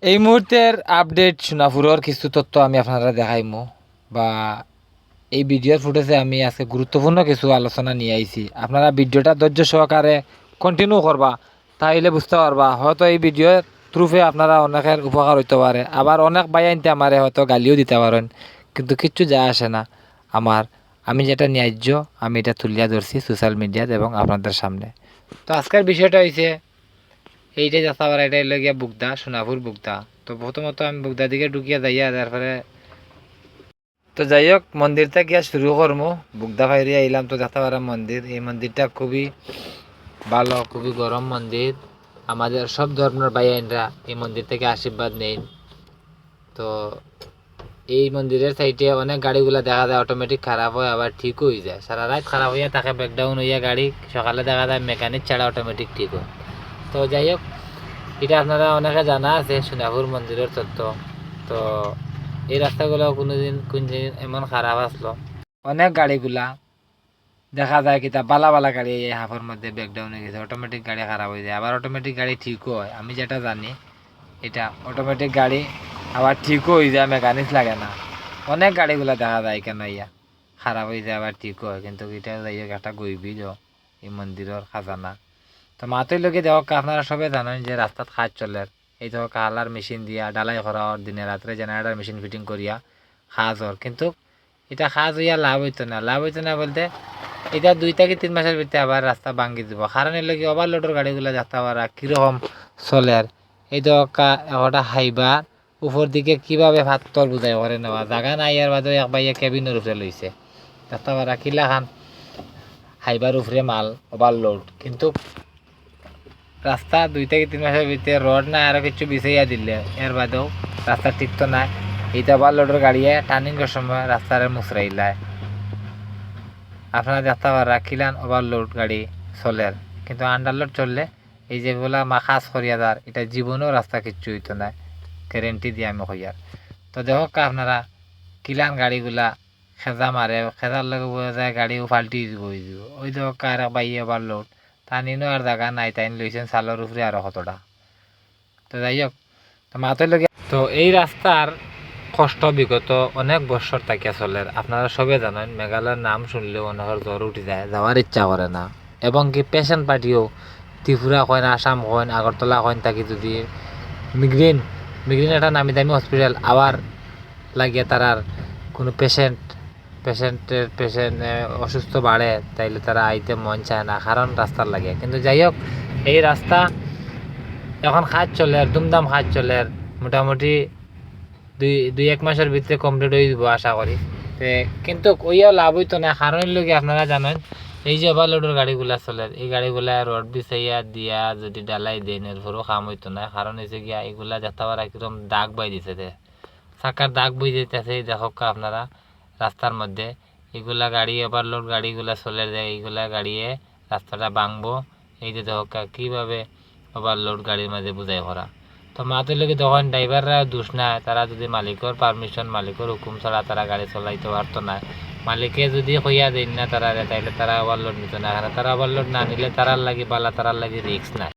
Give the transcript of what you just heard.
এই মুহূর্তের আপডেট সোনাপুরের কিছু তথ্য আমি আপনারা দেখাইমু বা এই ভিডিওর ফুটেজে আমি আজকে গুরুত্বপূর্ণ কিছু আলোচনা নিয়ে আইছি। আপনারা ভিডিওটা ধৈর্য সহকারে কন্টিনিউ করবা, তাইলে বুঝতে পারবা হয়তো এই ভিডিওর থ্রুফে আপনারা অনেকের উপকার হইতে পারে। আবার অনেক ভাই আনতে আমারে হয়তো গালিও দিতে পারেন, কিন্তু কিচ্ছু যায় আসে না। আমি যেটা ন্যায্য আমি এটা তুলিয়া ধরছি সোশ্যাল মিডিয়াত এবং আপনাদের সামনে। তো আজকের বিষয়টা হয়েছে এইটাই যাত্রা পারা, এটাই লগিয়া বুগদা, সোনাপুর বুগদা। তো প্রথমত আমি বুগদা দিকে ঢুকিয়া যাইয়া তারপরে তো যাই হোক মন্দির থেকে শুরু করবো। বুগদা ফাইরে আইলাম তো যাত্রা পারা মন্দির। এই মন্দিরটা খুবই ভালো, খুবই গরম মন্দির। আমাদের সব ধর্মের ভাইয়ানরা এই মন্দির থেকে আশীর্বাদ নেই। তো এই মন্দিরের সাইডে অনেক গাড়িগুলা দেখা যায় অটোমেটিক খারাপ হয় আবার ঠিক হয়ে যায়। সারা রাত খারাপ হইয়া তাকে ব্রেকডাউন হইয়া গাড়ি সকালে দেখা যায় মেকানিক ছাড়া অটোমেটিক ঠিক হয়। তো যাই হোক, এটা আপনারা অনেকে জানা আছে সোনাপুর মন্দিরের তথ্য। তো এই রাস্তাগুলো কোন দিন এমন খারাপ আসলো, অনেক গাড়িগুলা দেখা যায় কিতা বালা বালা গাড়ি এই হাফের মধ্যে ব্রেকডাউন হয়ে গেছে, অটোমেটিক গাড়ি খারাপ হয়ে যায়। আবার অটোমেটিক গাড়ি ঠিকও হয়, আমি যেটা জানি এটা অটোমেটিক গাড়ি আবার ঠিকও হয়ে যায়, মেকানিক লাগে না। অনেক গাড়িগুলা দেখা যায় কেন ইয়া খারাপ হয়ে যায় আবার ঠিকও হয়, কিন্তু এটা যাই হোক একটা গইবির এই মন্দিরের খাজানা। তো মাতই লোকে দেখক আপনারা সবাই জানেন যে রাস্তাত কাজ চলে। এই তো কালার মেশিন দিয়া ডালাই করা দিনে রাত্রে জেনারেটর মেশিন ফিটিং করিয়া কাজ হর, কিন্তু এটা কাজ হইয়া লাভ হইতো না। লাভ হইতো না বলতে এটা 2 থেকে 3 মাসের ভিতরে আবার রাস্তা ভাঙ্গি দিব। কারণ এর লগে ওভারলোডের গাড়িগুলো যাত্রা পারা কীরকম চলে। আর এই তো একটা হাইবা উপর দিকে কিভাবে ভাতর বুঝাই করে নেওয়া জায়গা নাই, আর বাদে এক বাইয়া কেবিনের উপরে লইছে যাত্রা পারা কিলা খান হাইবার উপরে মাল ওভারলোড, কিন্তু রাস্তা 2 থেকে 3 মাসের ভিতরে রড না আরো কিছু বিছাইয়া দিলে এর বাদেও রাস্তা ঠিক তো নাই। এইটা ওভারলোডের গাড়িয়ে টার্নিংয়ের সময় রাস্তার মুসরাইলায় আপনারা দেখতে পারা কিলান ওভারলোড গাড়ি চলে, কিন্তু আন্ডারলোড চললে এই যেগুলা কাজ করিয়া যার এটা জীবনেও রাস্তা কিচ্ছু হইতো না, গ্যারেন্টি দিয়ে আমি কইয়ার। তো দেখক আপনারা কিলান গাড়িগুলা খেজা মারে, খেজার লগে বোঝা যায় গাড়িও পাল্টি দিব ওই দেখক আর বাইয়ে ওভারলোড টানিনও আর জায়গা নাই, টাইন লইছেন চালের উপরে আরো কতটা। তো যাই হোক, তো মাথায় লগে তো এই রাস্তার কষ্ট বিগত অনেক বছর তাকিয়া চলে। আপনারা সবে জানেন মেঘালয়ের নাম শুনলেও অনেকের জ্বর উঠে যায়, যাওয়ার ইচ্ছা করে না। এবং কি পেশেন্ট পার্টিও ত্রিপুরা কয়েন, আসাম কয়েন, আগরতলা কয়েন থাকি যদি মিগ্রেন মিগ্রেন একটা নামি দামি হসপিটাল আবার লাগিয়ে তারার কোনো পেশেন্ট অসুস্থ বাড়ে তাইলে তারা আইতে মন চায় না, কারণ রাস্তার লাগে। কিন্তু যাই হোক, এই রাস্তা এখন কাজ চলে আর দুমদাম কাজ চলে আর মোটামুটি দুই এক মাসের ভিতরে কমপ্লিট হয়ে যাব আশা করি। কিন্তু ওইও লাভ হইতো না, কারণ লোকে আপনারা জানেন এই যে ওভারলোডের গাড়িগুলা চলে, এই গাড়িগুলা রড বিছাইয়া দিয়া যদি ডালাই দেন এরপরও কাম হইতো না। কারণ হয়েছে গিয়া এগুলা যেতে পারা একদম দাগ বাই দিছে, চাকার দাগ বই যেতেছে দেখক আপনারা রাস্তার মধ্যে। এগুলা গাড়ি ওভারলোড গাড়িগুলা চলে যায়, এইগুলা গাড়িয়ে রাস্তাটা ভাঙবো। এই যে দেখক কীভাবে ওভারলোড গাড়ির মাঝে বুঝাই করা। তো মাতুর লোকে তখন ড্রাইভাররা দোষ না, তারা যদি মালিকের পারমিশন মালিকের হুকুম ছাড়া তারা গাড়ি চলাইতে পারতো না। মালিকে যদি কইয়া দেন না তারা, তাইলে তারা ওভারলোড নিত না। তারা ওভারলোড না নিলে তারার লাগি বালা, তারার লাগি রিস্ক নাই।